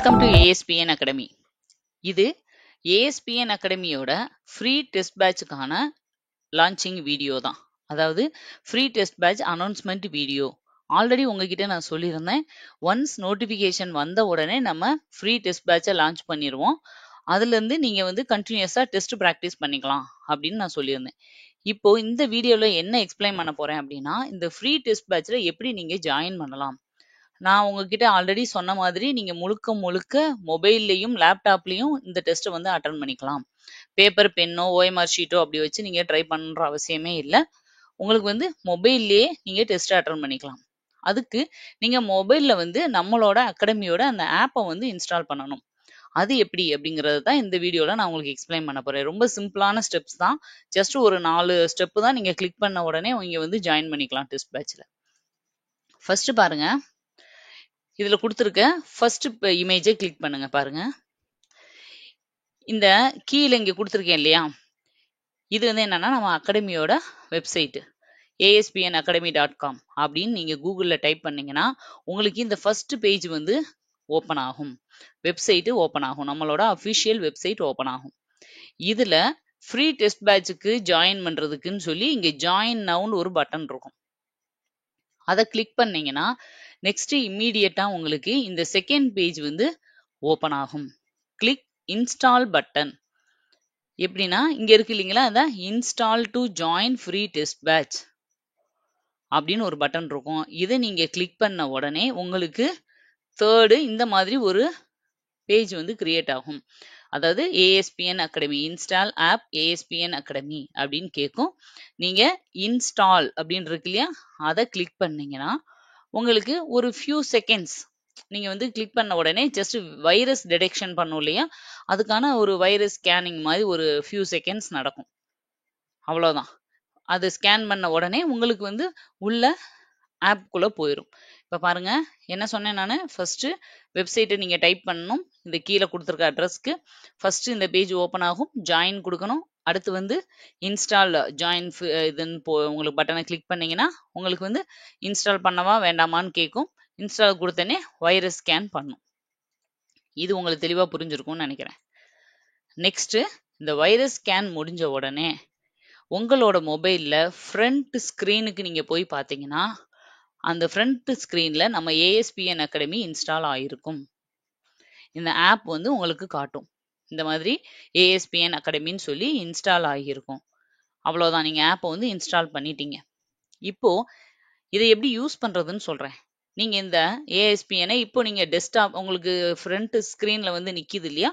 Welcome to ASPN academy. இது ASPN அகாடமியோட free test பேட்சுக்கான லான்ச்சிங் வீடியோ தான். அதாவது free test batch announcement video. Already உங்ககிட்ட நான் சொல்லியிருந்தேன், ஒன்ஸ் நோட்டிஃபிகேஷன் வந்த உடனே நம்ம ஃப்ரீ டெஸ்ட் பேட்சை லான்ச் பண்ணிடுவோம். அதுலேருந்து நீங்கள் வந்து கண்டினியூஸாக டெஸ்ட் ப்ராக்டிஸ் பண்ணிக்கலாம் அப்படின்னு நான் சொல்லியிருந்தேன். இப்போ இந்த வீடியோவில் என்ன எக்ஸ்பிளைன் பண்ண போகிறேன் அப்படின்னா, இந்த ஃப்ரீ டெஸ்ட் பேட்சில் எப்படி நீங்கள் ஜாயின் பண்ணலாம். நான் உங்ககிட்ட ஆல்ரெடி சொன்ன மாதிரி நீங்க முழுக்க முழுக்க மொபைல்லையும் லேப்டாப்லயும் இந்த டெஸ்ட்டை வந்து அட்டன் பண்ணிக்கலாம். பேப்பர் பென்னோ OMR ஷீட்டோ அப்படி வச்சு நீங்க ட்ரை பண்ற அவசியமே இல்லை. உங்களுக்கு வந்து மொபைல்லையே நீங்க டெஸ்ட் அட்டன் பண்ணிக்கலாம். அதுக்கு நீங்க மொபைல்ல வந்து நம்மளோட அகாடமியோட அந்த ஆப்பை வந்து இன்ஸ்டால் பண்ணணும். அது எப்படி அப்படிங்கறது தான் இந்த வீடியோல நான் உங்களுக்கு எக்ஸ்பிளைன் பண்ண போறேன். ரொம்ப சிம்பிளான ஸ்டெப்ஸ் தான். ஜஸ்ட் ஒரு 4 ஸ்டெப் தான் நீங்க கிளிக் பண்ண உடனே நீங்க வந்து ஜாயின் பண்ணிக்கலாம் டெஸ்ட் பேட்ச்ல. ஃபர்ஸ்ட் பாருங்க, இதுல கொடுத்துருக்க ஃபர்ஸ்ட் இமேஜை கிளிக் பண்ணுங்க. பாருங்க, இந்த கீழே இங்க கொடுத்துருக்கேன் இல்லையா, இது வந்து என்னன்னா நம்ம அகாடமியோட வெப்சைட் aspnacademy.com அப்படின்னு நீங்க கூகுள்ல டைப் பண்ணீங்கன்னா உங்களுக்கு இந்த ஃபர்ஸ்ட் பேஜ் வந்து ஓப்பன் ஆகும். வெப்சைட் ஓப்பன் ஆகும். நம்மளோட அஃபிஷியல் வெப்சைட் ஓப்பன் ஆகும். இதுல ஃப்ரீ டெஸ்ட் பேட்சுக்கு ஜாயின் பண்றதுக்குன்னு சொல்லி இங்க ஜாயின் நவுன்னு ஒரு பட்டன் இருக்கும். அதை கிளிக் பண்ணீங்கன்னா நெக்ஸ்ட் இம்மீடியட்டா உங்களுக்கு இந்த செகண்ட் பேஜ் வந்து ஓபன் ஆகும். Click install button. எப்படின்னா இங்க இருக்கு இல்லைங்களா, அதான் install to join free test batch அப்படின்னு ஒரு பட்டன் இருக்கும். இதை நீங்க கிளிக் பண்ண உடனே உங்களுக்கு தேர்டு இந்த மாதிரி ஒரு பேஜ் வந்து கிரியேட் ஆகும். அதாவது ASPN academy install app ASPN academy அப்படின்னு கேட்கும். நீங்க இன்ஸ்டால் அப்படின்னு இருக்கு இல்லையா, அதை கிளிக் பண்ணீங்கன்னா உங்களுக்கு ஒரு ஃபியூ செகண்ட்ஸ் நீங்க வந்து கிளிக் பண்ண உடனே ஜஸ்ட் வைரஸ் டிடெக்ஷன் பண்ணும் இல்லையா, அதுக்கான ஒரு வைரஸ் ஸ்கேனிங் மாதிரி ஒரு ஃபியூ செகண்ட்ஸ் நடக்கும். அவ்வளவுதான். அது ஸ்கேன் பண்ண உடனே உங்களுக்கு வந்து உள்ள ஆப்குள்ள போயிடும். இப்ப பாருங்க, என்ன சொன்னேன் நான், ஃபர்ஸ்ட் வெப்சைட்டை நீங்க டைப் பண்ணணும். இந்த கீழே கொடுத்துருக்க அட்ரஸ்க்கு ஃபர்ஸ்ட் இந்த பேஜ் ஓப்பன் ஆகும். ஜாயின் கொடுக்கணும். அடுத்து வந்து இன்ஸ்டால் ஜாயின் இதுன்னு உங்களுக்கு பட்டனை கிளிக் பண்ணீங்கன்னா உங்களுக்கு வந்து இன்ஸ்டால் பண்ணவா வேண்டாமான்னு கேட்கும். இன்ஸ்டால் கொடுத்தனே வைரஸ் ஸ்கேன் பண்ணும். இது உங்களுக்கு தெளிவா புரிஞ்சிருக்கும்னு நினைக்கிறேன். நெக்ஸ்ட் இந்த வைரஸ் ஸ்கேன் முடிஞ்ச உடனே உங்களோட மொபைல்ல ஃப்ரண்ட் ஸ்கிரீனுக்கு நீங்க போய் பார்த்தீங்கன்னா அந்த ஃப்ரண்ட் ஸ்கிரீன்ல நம்ம ASPN அகாடமி இன்ஸ்டால் ஆயிருக்கும். இந்த ஆப் வந்து உங்களுக்கு காட்டும். இந்த மாதிரி ASPN அகாடமின்னு சொல்லி இன்ஸ்டால் ஆகியிருக்கும். அவ்வளவுதான், நீங்க ஆப்பை வந்து இன்ஸ்டால் பண்ணிட்டீங்க. இப்போ இதை எப்படி யூஸ் பண்றதுன்னு சொல்றேன். நீங்க இந்த ASPN இப்போ நீங்க டெஸ்க்டாப் உங்களுக்கு ஃப்ரண்ட் ஸ்கிரீன்ல வந்து நிக்குது இல்லையா,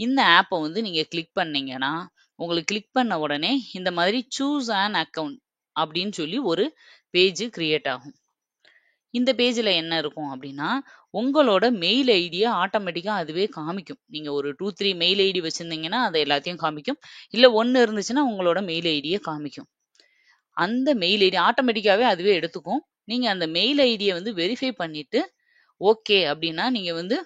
இந்த ஆப்பை வந்து நீங்க கிளிக் பண்ணீங்கன்னா உங்களுக்கு கிளிக் பண்ண உடனே இந்த மாதிரி சூஸ் an அக்கவுண்ட் அப்படின்னு சொல்லி ஒரு பேஜ் கிரியேட் ஆகும். இந்த பேஜ்ல என்ன இருக்கும் அப்படின்னா உங்களோட மெயில் ஐடியை ஆட்டோமேட்டிக்கா அதுவே காமிக்கும். நீங்க ஒரு 2-3 மெயில் ஐடி வச்சிருந்தீங்கன்னா அதை எல்லாத்தையும் காமிக்கும். இல்ல 1 இருந்துச்சுன்னா உங்களோட மெயில் ஐடியை காமிக்கும். அந்த மெயில் ஐடி ஆட்டோமேட்டிக்காவே அதுவே எடுத்துக்கும். நீங்க அந்த மெயில் ஐடியை வந்து வெரிஃபை பண்ணிட்டு ஓகே அப்படின்னா நீங்க வந்து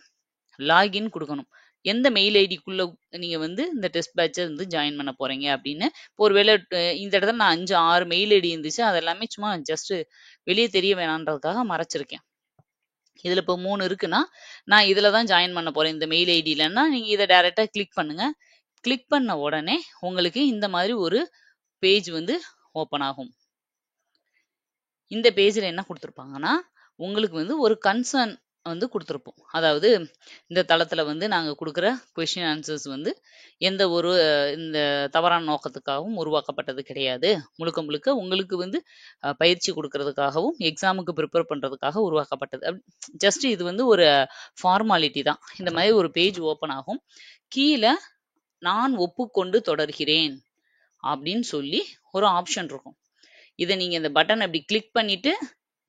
லாகின் கொடுக்கணும். எந்த மெயில் ஐடிக்குள்ள நீங்க வந்து இந்த டெஸ்ட் பேட்சை வந்து ஜாயின் பண்ண போறீங்க அப்படின்னு. ஒருவேளை இந்த இடத்துல நான் 5-6 மெயில் ஐடி இருந்துச்சு, அது எல்லாமே சும்மா ஜஸ்ட் வெளியே தெரிய வேணான்றதுக்காக மறைச்சிருக்கேன். இதுல இப்போ 3 இருக்குன்னா நான் இதுல தான் ஜாயின் பண்ண போறேன் இந்த மெயில் ஐடியிலன்னா நீங்க இதை டைரக்டா கிளிக் பண்ணுங்க. கிளிக் பண்ண உடனே உங்களுக்கு இந்த மாதிரி ஒரு பேஜ் வந்து ஓப்பன் ஆகும். இந்த பேஜ்ல என்ன கொடுத்துருப்பாங்கன்னா உங்களுக்கு வந்து ஒரு கன்சர்ன் வந்து கொடுத்துருப்போம். அதாவது இந்த தளத்துல வந்து நாங்க கொடுக்குற கொஸ்டின் ஆன்சர்ஸ் வந்து எந்த ஒரு இந்த தவறான நோக்கத்துக்காகவும் உருவாக்கப்பட்டது கிடையாது. முழுக்க முழுக்க உங்களுக்கு வந்து பயிற்சி கொடுக்கறதுக்காகவும் எக்ஸாமுக்கு ப்ரிப்பேர் பண்றதுக்காக உருவாக்கப்பட்டது. ஜஸ்ட் இது வந்து ஒரு ஃபார்மாலிட்டி தான். இந்த மாதிரி ஒரு பேஜ் ஓப்பன் ஆகும். கீழே நான் ஒப்புக்கொண்டு தொடர்கிறேன் அப்படின்னு சொல்லி ஒரு ஆப்ஷன் இருக்கும். இதை நீங்க இந்த பட்டன் அப்படி கிளிக் பண்ணிட்டு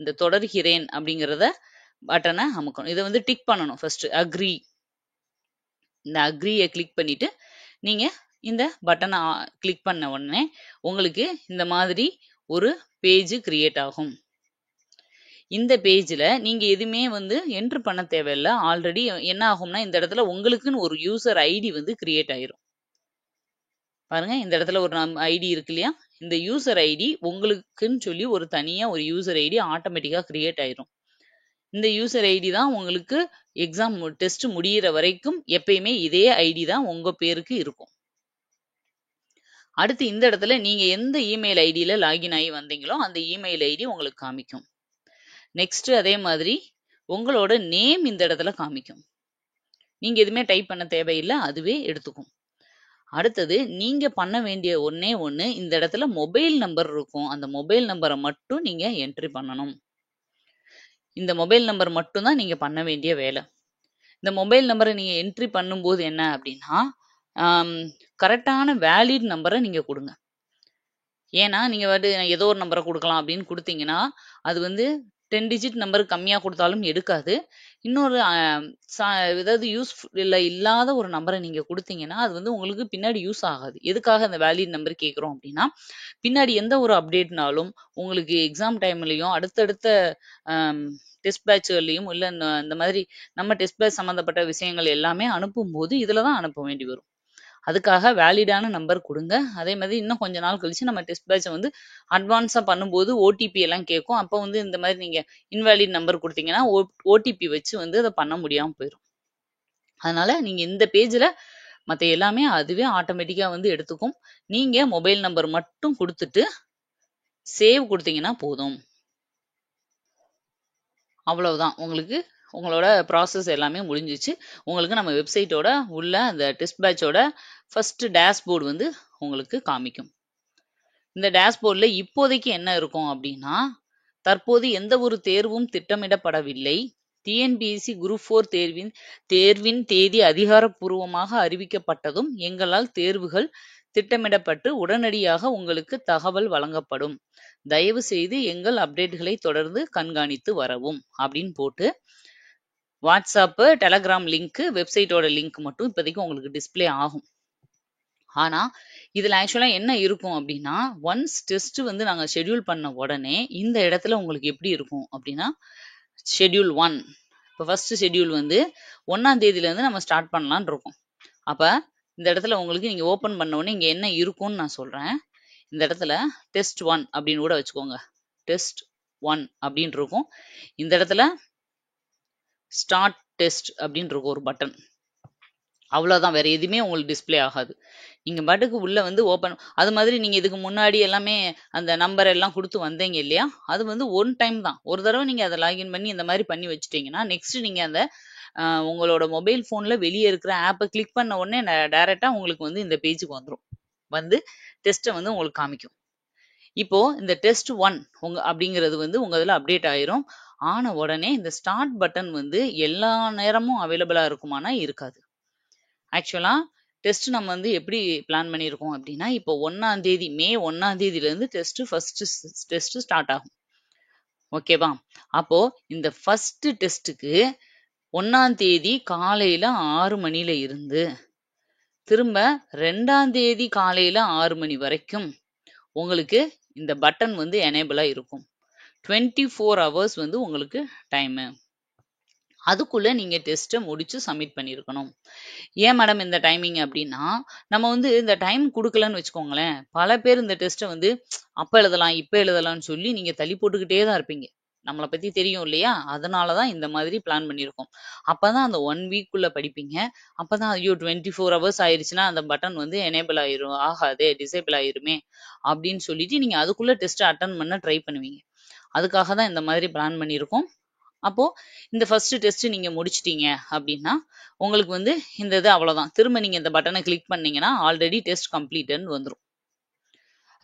இந்த தொடர்கிறேன் அப்படிங்கிறத பட்டனை அமுக்கணும். இதை வந்து டிக் பண்ணணும். ஃபர்ஸ்ட் அக்ரி, இந்த அக்ரியை கிளிக் பண்ணிட்டு நீங்க இந்த பட்டனை கிளிக் பண்ண உடனே உங்களுக்கு இந்த மாதிரி ஒரு பேஜ் கிரியேட் ஆகும். இந்த பேஜ்ல நீங்க எதுவுமே வந்து என்ட்ரு பண்ண தேவையில்லை. ஆல்ரெடி என்ன ஆகும்னா இந்த இடத்துல உங்களுக்குன்னு ஒரு யூசர் ஐடி வந்து கிரியேட் ஆயிரும். பாருங்க, இந்த இடத்துல ஒரு ஐடி இருக்கு இல்லையா, இந்த யூசர் ஐடி உங்களுக்குன்னு சொல்லி ஒரு தனியா ஒரு யூசர் ஐடி ஆட்டோமேட்டிக்கா கிரியேட் ஆயிரும். இந்த யூசர் ஐடி தான் உங்களுக்கு எக்ஸாம் டெஸ்ட் முடியிற வரைக்கும் எப்பயுமே இதே ஐடி தான் உங்க பேருக்கு இருக்கும். அடுத்து இந்த இடத்துல நீங்க எந்த இமெயில் ஐடியில லாகின் ஆகி வந்தீங்களோ அந்த இமெயில் ஐடி உங்களுக்கு காமிக்கும். நெக்ஸ்ட் அதே மாதிரி உங்களோட நேம் இந்த இடத்துல காமிக்கும். நீங்க எதுவுமே டைப் பண்ண தேவையில்லை, அதுவே எடுத்துக்கும். அடுத்தது நீங்க பண்ண வேண்டிய ஒண்ணே ஒண்ணு, இந்த இடத்துல மொபைல் நம்பர் இருக்கும். அந்த மொபைல் நம்பரை மட்டும் நீங்க என்ட்ரி பண்ணணும். இந்த மொபைல் நம்பர் மட்டும் தான் நீங்க பண்ண வேண்டிய வேலை. இந்த மொபைல் நம்பரை நீங்க என்ட்ரி பண்ணும்போது என்ன அப்படின்னா, கரெக்டான வேலிட் நம்பரை நீங்க கொடுங்க. ஏன்னா நீங்க வந்து ஏதோ ஒரு நம்பரை கொடுக்கலாம் அப்படின்னு கொடுத்தீங்கன்னா அது வந்து 10 டிஜிட் நம்பர் கம்மியா கொடுத்தாலும் எடுக்காது. இன்னொரு ஏதாவது யூஸ்ஃபுல் இல்லாத ஒரு நம்பரை நீங்க கொடுத்தீங்கன்னா அது வந்து உங்களுக்கு பின்னாடி யூஸ் ஆகாது. எதுக்காக அந்த வேலிட் நம்பர் கேட்குறோம் அப்படின்னா, பின்னாடி எந்த ஒரு அப்டேட்னாலும் உங்களுக்கு எக்ஸாம் டைம்லயும் அடுத்தடுத்த டெஸ்ட் பேட்ச்கள்லையும் இல்லை இந்த மாதிரி நம்ம டெஸ்ட் பேட்ச் சம்மந்தப்பட்ட விஷயங்கள் எல்லாமே அனுப்பும்போது இதுல தான் அனுப்ப வேண்டி வரும். அதுக்காக வேலிடான நம்பர் கொடுங்க. அதே மாதிரி இன்னும் கொஞ்ச நாள் கழிச்சு நம்ம டெஸ்ட் பேட்சை வந்து அட்வான்ஸா பண்ணும்போது ஓடிபி எல்லாம் கேட்கும். அப்போ வந்து இந்த மாதிரி நீங்க இன்வேலிட் நம்பர் கொடுத்தீங்கன்னா ஓடிபி வச்சு வந்து அதை பண்ண முடியாம போயிடும். அதனால நீங்க இந்த பேஜ்ல மற்ற எல்லாமே அதுவே ஆட்டோமேட்டிக்கா வந்து எடுத்துக்கும். நீங்க மொபைல் நம்பர் மட்டும் கொடுத்துட்டு சேவ் கொடுத்தீங்கன்னா போதும். அவ்வளவுதான், உங்களுக்கு உங்களோட ப்ராசஸ் எல்லாமே முடிஞ்சிச்சு. உங்களுக்கு நம்ம வெப்சைட்டோட உள்ள அந்த டெஸ்ட் பேட்சோட ஃபர்ஸ்ட் டேஷ்போர்டு வந்து உங்களுக்கு காமிக்கும். இந்த டேஷ்போர்டில் இப்போதைக்கு என்ன இருக்கும் அப்படின்னா, தற்போது எந்த ஒரு தேர்வும் திட்டமிடப்படவில்லை. டிஎன்பிஎஸ்சி குரூப் 4 தேர்வின் தேதி அதிகாரப்பூர்வமாக அறிவிக்கப்பட்டதும் எங்களால் தேர்வுகள் திட்டமிடப்பட்டு உடனடியாக உங்களுக்கு தகவல் வழங்கப்படும். தயவு செய்து எங்கள் அப்டேட்களை தொடர்ந்து கண்காணித்து வரவும் அப்படின்னு போட்டு வாட்ஸ்அப், டெலகிராம் லிங்க், வெப்சைட்டோட லிங்க் மட்டும் இப்போதைக்கு உங்களுக்கு டிஸ்பிளே ஆகும். ஆனா இதுல ஆக்சுவலா என்ன இருக்கும் அப்படின்னா, ஒன்ஸ் டெஸ்ட் வந்து நாங்க ஷெட்யூல் பண்ண உடனே இந்த இடத்துல உங்களுக்கு எப்படி இருக்கும் அப்படின்னா, ஷெட்யூல் 1 இப்போ ஃபர்ஸ்ட் ஷெட்யூல் வந்து 1ஆம் தேதியில இருந்து நம்ம ஸ்டார்ட் பண்ணலாம்னு இருக்கும். அப்ப இந்த இடத்துல உங்களுக்கு நீங்க ஓபன் பண்ண உடனே இங்க என்ன இருக்கும்னு நான் சொல்றேன். இந்த இடத்துல டெஸ்ட் 1 அப்படின்னு கூட வச்சுக்கோங்க. டெஸ்ட் 1 அப்படின்னு இருக்கும். இந்த இடத்துல ஸ்டார்ட் டெஸ்ட் அப்படின்னு இருக்கும் ஒரு பட்டன். அவ்வளவுதான், வேற எதுவுமே உங்களுக்கு டிஸ்பிளே ஆகாது. நீங்க பாட்டுக்கு உள்ள வந்து ஓபன், அது மாதிரி நீங்க இதுக்கு முன்னாடி எல்லாமே அந்த நம்பர் எல்லாம் கொடுத்து வந்தீங்க இல்லையா, அது வந்து ஒன் டைம் தான். ஒரு தடவை நீங்க அதை லாகின் பண்ணி இந்த மாதிரி பண்ணி வச்சுட்டீங்கன்னா நெக்ஸ்ட் நீங்க அந்த உங்களோட மொபைல் போன்ல வெளியே இருக்கிற ஆப்பை கிளிக் பண்ண உடனே டைரக்டா உங்களுக்கு வந்து இந்த பேஜுக்கு வந்துடும். வந்து டெஸ்ட்டை வந்து உங்களுக்கு காமிக்கும். இப்போ இந்த டெஸ்ட் 1 அப்படிங்கிறது வந்து உங்க இதுல அப்டேட் ஆயிரும். ஆன உடனே இந்த ஸ்டார்ட் பட்டன் வந்து எல்லா நேரமும் அவைலபிளா இருக்குமானா இருக்காது. ஆக்சுவலா டெஸ்ட் நம்ம வந்து எப்படி பிளான் பண்ணியிருக்கோம் அப்படின்னா, இப்போ 1ஆம் தேதி மே 1ஆம் தேதியில இருந்து ஃபர்ஸ்ட் டெஸ்ட் ஸ்டார்ட் ஆகும். ஓகேவா? அப்போ இந்த ஃபர்ஸ்ட் டெஸ்ட்டுக்கு 1ஆம் தேதி காலையில 6 மணில இருந்து திரும்ப 2ஆம் தேதி காலையில 6 மணி வரைக்கும் உங்களுக்கு இந்த பட்டன் வந்து எனேபிளா இருக்கும். 24 hours வந்து உங்களுக்கு டைம். அதுக்குள்ள நீங்க டெஸ்ட்டை முடிச்சு சப்மிட் பண்ணியிருக்கணும். ஏன் மேடம் இந்த டைமிங் அப்படின்னா, நம்ம வந்து இந்த டைம் கொடுக்கலன்னு வச்சுக்கோங்களேன், பல பேர் இந்த டெஸ்ட்டை வந்து அப்ப எழுதலாம் இப்ப எழுதலாம்னு சொல்லி நீங்க தள்ளி போட்டுக்கிட்டே தான் இருப்பீங்க. நம்மளை பத்தி தெரியும் இல்லையா, அதனாலதான் இந்த மாதிரி பிளான் பண்ணியிருக்கோம். அப்பதான் அந்த 1 வீக்குள்ள படிப்பீங்க. அப்பதான் ஐயோ 24 hours ஆயிடுச்சுன்னா அந்த பட்டன் வந்து எனேபிள் ஆயிரும், ஆகாதே டிசேபிள் ஆயிருமே அப்படின்னு சொல்லிட்டு நீங்க அதுக்குள்ள டெஸ்ட் அட்டன் பண்ண ட்ரை பண்ணுவீங்க. அதுக்காக தான் இந்த மாதிரி பிளான் பண்ணியிருக்கோம். அப்போ இந்த ஃபர்ஸ்ட் டெஸ்ட் நீங்க முடிச்சிட்டீங்க அப்படின்னா உங்களுக்கு வந்து இந்த இது அவ்வளவுதான். திரும்ப நீங்க இந்த பட்டனை கிளிக் பண்ணீங்கன்னா ஆல்ரெடி டெஸ்ட் கம்ப்ளீட்னு வந்துடும்.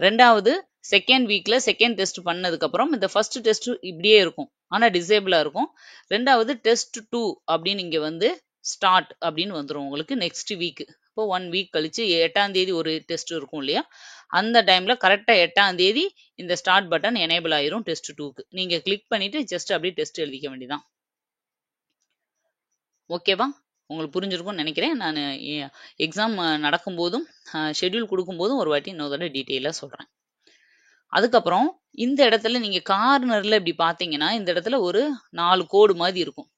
ரெண்டாவது செகண்ட் வீக்ல செகண்ட் டெஸ்ட் பண்ணதுக்கு அப்புறம் இந்த ஃபர்ஸ்ட் டெஸ்ட் இப்படியே இருக்கும், ஆனா டிசேபிளா இருக்கும். ரெண்டாவது டெஸ்ட் 2 அப்படின்னு இங்க வந்து ஸ்டார்ட் அப்படின்னு வந்துடும் உங்களுக்கு நெக்ஸ்ட் வீக். இப்போ 1 வீக் கழிச்சு 8ஆம் தேதி ஒரு டெஸ்ட் இருக்கும் இல்லையா, அந்த டைம்ல கரெக்டா 8ஆம் தேதி இந்த ஸ்டார்ட் பட்டன் எனேபிள் ஆயிரும் டெஸ்ட் 2க்கு. நீங்க கிளிக் பண்ணிட்டு ஜஸ்ட் அப்படியே டெஸ்ட் எழுதிக்க வேண்டியதான். ஓகேவா? உங்களுக்கு புரிஞ்சிருக்கும்னு நினைக்கிறேன். நான் எக்ஸாம் நடக்கும் போதும் ஷெட்யூல் கொடுக்கும் போதும் ஒரு வாட்டி இன்னொரு தடவை டீட்டெயிலாக சொல்றேன். அதுக்கப்புறம் இந்த இடத்துல நீங்க கார்னர்ல இப்படி பாத்தீங்கன்னா இந்த இடத்துல ஒரு 4 கோடு மாதிரி இருக்கும்.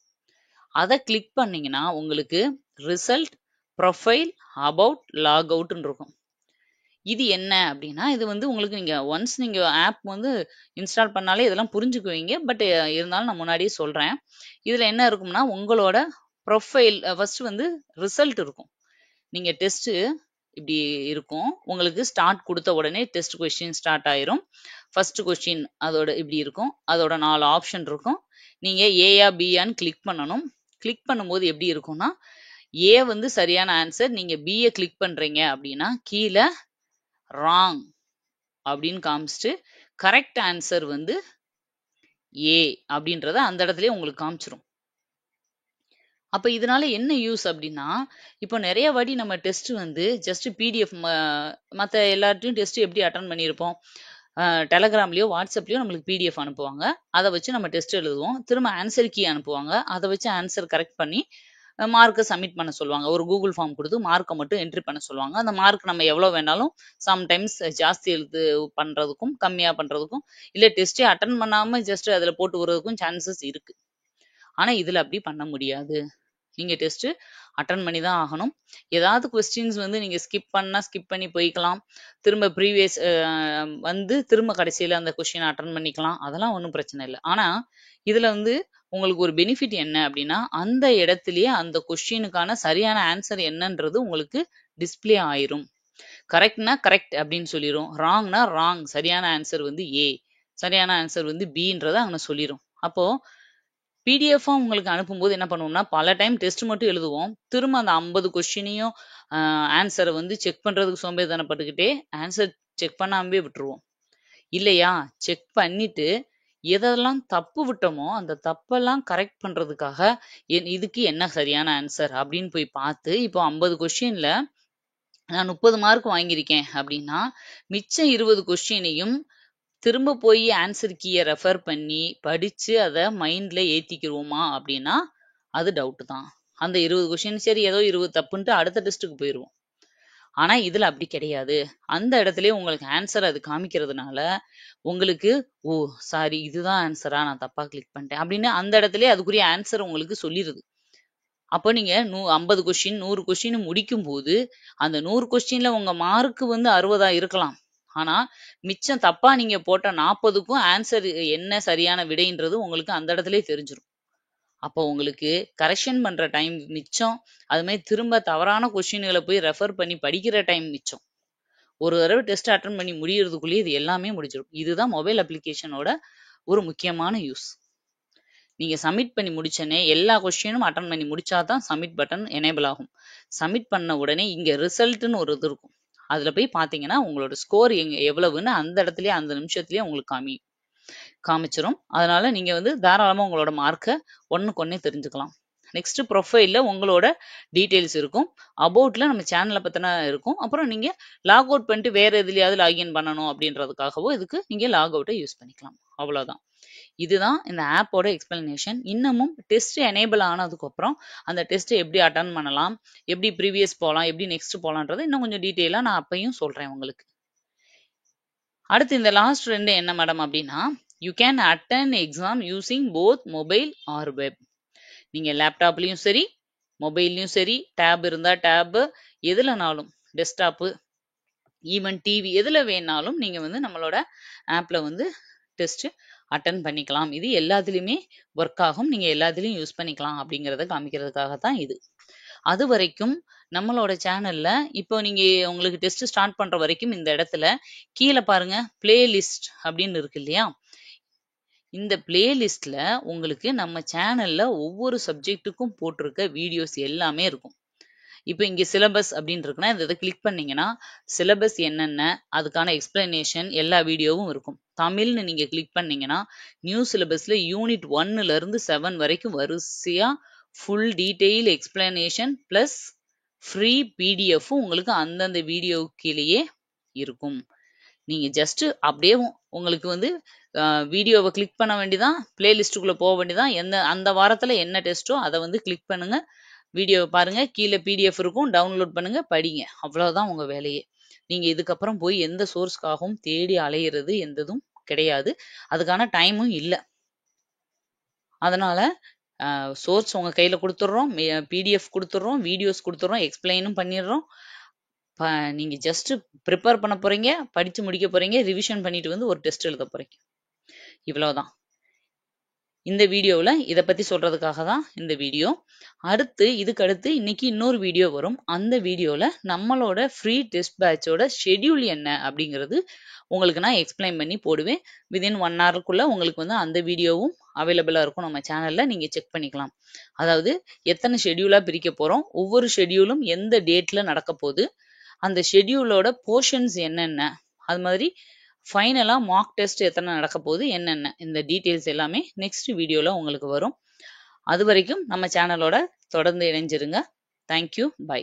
அதை கிளிக் பண்ணீங்கன்னா உங்களுக்கு ரிசல்ட், ப்ரொஃபைல், அபவுட், லாக் அவுட்னு இருக்கும். இது என்ன அப்படின்னா, இது வந்து உங்களுக்கு நீங்க ஒன்ஸ் நீங்க ஆப் வந்து இன்ஸ்டால் பண்ணாலே இதெல்லாம் புரிஞ்சுக்குவீங்க. பட் இருந்தாலும் நான் முன்னாடியே சொல்றேன். இதுல என்ன இருக்கும்னா, உங்களோட ப்ரொஃபைல் ஃபர்ஸ்ட் வந்து ரிசல்ட் இருக்கும். நீங்க டெஸ்ட் இப்படி இருக்கும். உங்களுக்கு ஸ்டார்ட் குடுத்த உடனே டெஸ்ட் கொஸ்டின் ஸ்டார்ட் ஆயிரும். ஃபர்ஸ்ட் கொஸ்டின் அதோட இப்படி இருக்கும். அதோட 4 ஆப்ஷன் இருக்கும். நீங்க ஏயா பியான்னு கிளிக் பண்ணணும். கிளிக் பண்ணும்போது எப்படி இருக்கும்னா, ஏ வந்து சரியான ஆன்சர். நீங்க பிய கிளிக் பண்றீங்க அப்படின்னா, கீழ ராங் அப்படின்னு காமிச்சிட்டு, கரெக்ட் ஆன்சர் வந்து ஏ அப்படின்றத அந்த இடத்துலயே உங்களுக்கு காமிச்சிரும். அப்ப இதனால என்ன யூஸ் அப்படின்னா, இப்போ நெறைய வாட்டி நம்ம டெஸ்ட் வந்து ஜஸ்ட் பிடிஎஃப் மத்த எல்லார்ட்டயும் டெஸ்ட் எப்படி அட்டெண்ட் பண்ணியிருப்போம். டெலகிராம்லயோ, வாட்ஸ்அப்லயோ நம்மளுக்கு பிடிஎஃப் அனுப்புவாங்க. அத வச்சு நம்ம டெஸ்ட் எழுதுவோம். திரும்ப ஆன்சர் கீ அனுப்புவாங்க. அத வச்சு ஆன்சர் கரெக்ட் பண்ணி மார்க்க சப்மிட் பண்ண சொல்லுவாங்க. ஒரு கூகுள் ஃபார்ம் குடுத்து மார்க்க மட்டும் என்ட்ரி பண்ண சொல்லுவாங்க. அந்த மார்க் நம்ம எவ்வளோ வேணாலும் சம்டைம்ஸ் ஜாஸ்தி பண்றதுக்கும், கம்மியா பண்றதுக்கும், இல்ல டெஸ்ட்டே அட்டெண்ட் பண்ணாம ஜஸ்ட் அதுல போட்டு விடுறதுக்கும் சான்சஸ் இருக்கு. ஆனா இதுல அப்படி பண்ண முடியாது. நீங்க டெஸ்ட் அட்டெண்ட் பண்ணி தான் ஆகணும். ஏதாவது கொஸ்டின்ஸ் வந்து நீங்க ஸ்கிப் பண்ணா ஸ்கிப் பண்ணி போய்க்கலாம். திரும்ப ப்ரீவியஸ் வந்து திரும்ப கடைசியில அந்த கொஸ்டின் அட்டெண்ட் பண்ணிக்கலாம். அதெல்லாம் ஒண்ணும் பிரச்சனை இல்ல. ஆனா இதுல வந்து உங்களுக்கு ஒரு பெனிஃபிட் என்ன அப்படின்னா, அந்த இடத்திலேயே அந்த கொஸ்டினுக்கான சரியான ஆன்சர் என்னன்றது உங்களுக்கு டிஸ்ப்ளே ஆயிரும். கரெக்ட்னா கரெக்ட் அப்படின்னு சொல்லிரும். ராங்னா ராங். சரியான ஆன்சர் வந்து ஏ. சரியான ஆன்சர் வந்து பின்றத அங்க சொல்லிரும். அப்போ பிடிஎஃபா உங்களுக்கு அனுப்பும்போது என்ன பண்ணுவோம்னா, பல டைம் டெஸ்ட் மட்டும் எழுதுவோம். திரும்ப அந்த 50 கொஸ்டினையும் ஆன்சர வந்து செக் பண்றதுக்கு சோம்பேறித்தனப்பட்டுக்கிட்டே ஆன்சர் செக் பண்ணாமவே விட்டுருவோம். இல்லையா? செக் பண்ணிட்டு எதெல்லாம் தப்பு விட்டோமோ, அந்த தப்பெல்லாம் கரெக்ட் பண்றதுக்காக இதுக்கு என்ன சரியான ஆன்சர் அப்படின்னு போய் பார்த்து, இப்போ 50 கொஸ்டின்ல நான் 30 மார்க் வாங்கியிருக்கேன் அப்படின்னா, மிச்சம் 20 கொஸ்டினையும் திரும்ப போய் ஆன்சர் கீய ரெஃபர் பண்ணி படிச்சு அத மைண்ட்ல ஏத்திக்கிருவோமா அப்படின்னா, அது டவுட் தான். அந்த 20 கொஸ்டின் சரி ஏதோ 20 தப்புன்ட்டு அடுத்த டெஸ்ட்டுக்கு போயிருவோம். ஆனா இதுல அப்படி கிடையாது. அந்த இடத்துலயே உங்களுக்கு ஆன்சர் அது காமிக்கிறதுனால, உங்களுக்கு ஓ! சாரி இதுதான் ஆன்சரா நான் தப்பா கிளிக் பண்ணிட்டேன் அப்படின்னு அந்த இடத்துலயே அதுக்குரிய ஆன்சர் உங்களுக்கு சொல்லிருது. அப்போ நீங்க 50 கொஸ்டின் 100 கொஸ்டின் முடிக்கும்போது, அந்த 100 கொஸ்டின்ல உங்க மார்க் வந்து 60ஆ இருக்கலாம். ஆனா, மிச்சம் தப்பா நீங்க போட்ட 40க்கும் ஆன்சர் என்ன சரியான விடைன்றது உங்களுக்கு அந்த இடத்திலேயே தெரிஞ்சிரும். அப்போ உங்களுக்கு கரெக்ஷன் பண்ற டைம் மிச்சம். அது மாரி திரும்ப தவறான கொஸ்டின்கள போய் ரெஃபர் பண்ணி படிக்கிற டைம் மிச்சம். ஒரு தடவ டெஸ்ட் அட்டெண்ட் பண்ணி முடியறதுக்குள்ளயே இது எல்லாமே முடிஞ்சிரும். இதுதான் மொபைல் அப்ளிகேஷனோட ஒரு முக்கியமான யூஸ். நீங்க சப்மிட் பண்ணி முடிச்சோனே எல்லா கொஸ்டினும் அட்டெண்ட் பண்ணி முடிச்சா தான் சப்மிட் பட்டன் எனேபிள் ஆகும். சப்மிட் பண்ண உடனே இங்க ரிசல்ட்ன்னு ஒரு இது இருக்கும். அதுல போய் பார்த்தீங்கன்னா, உங்களோட ஸ்கோர் எவ்வளவுன்னு அந்த இடத்துலயே அந்த நிமிஷத்திலேயே உங்களுக்கு காமிச்சிரும். அதனால நீங்க வந்து தாராளமா உங்களோட மார்க்க ஒண்ணுக்கொன்னே தெரிஞ்சுக்கலாம். நெக்ஸ்ட் ப்ரொஃபைல்ல உங்களோட டீடைல்ஸ் இருக்கும். அபவுட்ல நம்ம சேனல பத்தின இருக்கும். அப்புறம் நீங்க லாக் அவுட் பண்ணிட்டு வேற எதுலயாவது லாகின் பண்ணணும் அப்படின்றதுக்காகவோ இதுக்கு நீங்க லாக் அவுட்டை யூஸ் பண்ணிக்கலாம். அவ்வளவுதான். இதுதான் இந்த ஆப்போட எக்ஸ்பிளனேஷன். இன்னமும் டெஸ்ட் எனேபிள் ஆனதுக்கு அப்புறம் அந்த டெஸ்ட்டை எப்படி அட்டன் பண்ணலாம், எப்படி ப்ரீவியஸ் போகலாம், எப்படி நெக்ஸ்ட் போகலான்றது இன்னும் கொஞ்சம் டீட்டெயிலா நான் அப்பையும் சொல்றேன் உங்களுக்கு. அடுத்து இந்த லாஸ்ட் 2 என்ன மேடம் அப்படின்னா, you can attend exam using both mobile or web. நீங்க லேப்டாப்லயும் சரி, மொபைல்லையும் சரி, டேப் இருந்தா டேப், எதுலனாலும் டெஸ்க்டாப்பு, ஈவன் டிவி எதுல வேணாலும் நீங்க வந்து நம்மளோட ஆப்ல வந்து டெஸ்ட் அட்டன் பண்ணிக்கலாம். இது எல்லாத்துலயுமே ஒர்க் ஆகும். நீங்க எல்லாத்துலயும் யூஸ் பண்ணிக்கலாம் அப்படிங்கறத காமிக்கிறதுக்காக தான் இது. அது வரைக்கும் நம்மளோட சேனல்ல இப்போ நீங்க உங்களுக்கு டெஸ்ட் ஸ்டார்ட் பண்ற வரைக்கும் இந்த இடத்துல கீழே பாருங்க பிளேலிஸ்ட் அப்படின்னு இருக்கு இல்லையா? இந்த பிளேலிஸ்ட்ல உங்களுக்கு நம்ம சேனல்ல ஒவ்வொரு சப்ஜெக்ட்டுக்கும் போட்டிருக்க வீடியோஸ் எல்லாமே இருக்கும். இப்போ இங்க சிலபஸ் அப்படின்னு இருக்குன்னா இதை கிளிக் பண்ணீங்கன்னா சிலபஸ் என்னென்ன அதுக்கான எக்ஸ்பிளனேஷன் எல்லா வீடியோவும் இருக்கும். தமிழ்னு நீங்க கிளிக் பண்ணீங்கன்னா நியூ சிலபஸ்ல யூனிட் 1ல இருந்து 7 வரைக்கும் வரிசையா full detail explanation plus free PDF உங்களுக்கு அந்தந்த வீடியோ கீழேயே இருக்கும். நீங்க ஜஸ்ட் அப்படியே உங்களுக்கு வந்து வீடியோவை கிளிக் பண்ண வேண்டியதான், பிளேலிஸ்டுக்குள்ள போக வேண்டியதான். அந்த வாரத்துல என்ன டெஸ்ட்டோ அதை வந்து கிளிக் பண்ணுங்க, வீடியோவை பாருங்க, கீழே பிடிஎஃப் இருக்கும், டவுன்லோட் பண்ணுங்க, படிங்க. அவ்வளவுதான் உங்க வேலையே. நீங்க இதுக்கப்புறம் போய் எந்த சோர்ஸ்க்காகவும் தேடி அலையிறது எந்ததும் கிடையாது. அதுக்கான டைமும் இல்லை. அதனால சோர்ஸ் உங்க கையில கொடுத்துட்றோம், பிடிஎஃப் கொடுத்துட்றோம், வீடியோஸ் கொடுத்துட்றோம், எக்ஸ்பிளைனும் பண்ணிடுறோம். நீங்க ஜஸ்ட் ப்ரிப்பேர் பண்ண போறீங்க, படிச்சு முடிக்க போறீங்க, ரிவிஷன் பண்ணிட்டு வந்து ஒரு டெஸ்ட் எழுத போறீங்க. இவ்வளவுதான். இந்த வீடியோவில் இதை பற்றி சொல்கிறதுக்காக தான் இந்த வீடியோ. இதுக்கு அடுத்து இன்னைக்கு இன்னொரு வீடியோ வரும். அந்த வீடியோவில் நம்மளோட ஃப்ரீ டெஸ்ட் பேட்சோட ஷெட்யூல் என்ன அப்படிங்கிறது உங்களுக்கு நான் எக்ஸ்பிளைன் பண்ணி போடுவேன். வித்தின் 1 ஹவருக்குள்ளே உங்களுக்கு வந்து அந்த வீடியோவும் அவைலபிளாக இருக்கும் நம்ம சேனலில், நீங்கள் செக் பண்ணிக்கலாம். அதாவது எத்தனை ஷெட்யூலாக பிரிக்க போகிறோம், ஒவ்வொரு ஷெட்யூலும் எந்த டேட்டில் நடக்க போகுது, அந்த ஷெட்யூலோட போர்ஷன்ஸ் என்னென்ன, அது மாதிரி ஃபைனலா மார்க் டெஸ்ட் எத்தனை நடக்க போகுது, என்னென்ன, இந்த டீட்டெயில்ஸ் எல்லாமே நெக்ஸ்ட் வீடியோல உங்களுக்கு வரும். அது வரைக்கும் நம்ம சேனலோட தொடர்ந்து இணைஞ்சிருங்க. தேங்க்யூ. பை.